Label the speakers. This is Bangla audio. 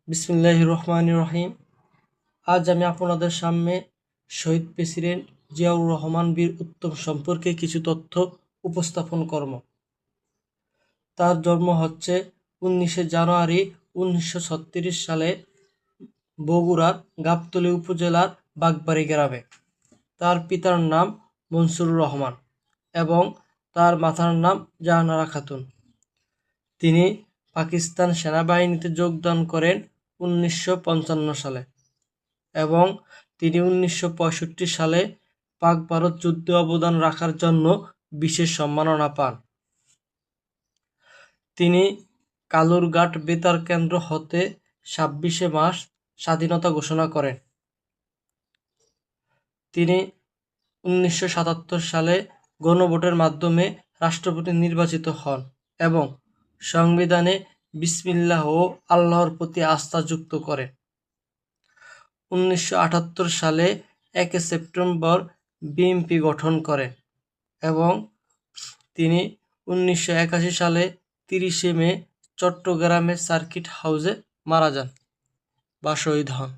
Speaker 1: বিসমিল্লাহির রহমানির রহিম। আজ আমি আপনাদের সামনে শহীদ প্রেসিডেন্ট জিয়াউর রহমান বীর উত্তম সম্পর্কে কিছু তথ্য উপস্থাপন করব। তার জন্ম হচ্ছে 19শে জানুয়ারি 1936 সালে বগুড়ার গাবতলী উপজেলার বাগবাড়ি গ্রামে। তার পিতার নাম মনসুর রহমান এবং তার মাতার নাম জাহানারা খাতুন। তিনি পাকিস্তান সেনাবাহিনীতে যোগদান করেন 1955 সালে এবং তিনি 1965 সালে পাক ভারত যুদ্ধে অবদান রাখার জন্য বিশেষ সম্মাননা পান। তিনি কালুরঘাট বেতার কেন্দ্র হতে 26শে মার্চ স্বাধীনতা ঘোষণা করেন। তিনি 1977 সালে গণভোটের মাধ্যমে রাষ্ট্রপতি নির্বাচিত হন এবং সংবিধানে বিসমিল্লাহ ও আল্লাহর প্রতি আস্থা যুক্ত করেন। 1978 সালে 1 সেপ্টেম্বর বিএনপি গঠন করেন এবং তিনি 1981 সালে 30শে মে চট্টগ্রামের সার্কিট হাউসে মারা যান বা শহীদ হন।